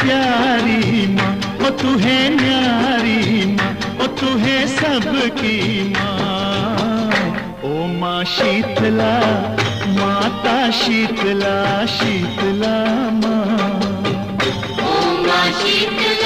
प्यारी माँ, ओ तू है न्यारी माँ, ओ तू है सबकी माँ। ओ माँ शीतला, माता शीतला, शीतला माँ। ओ माँ शीतला।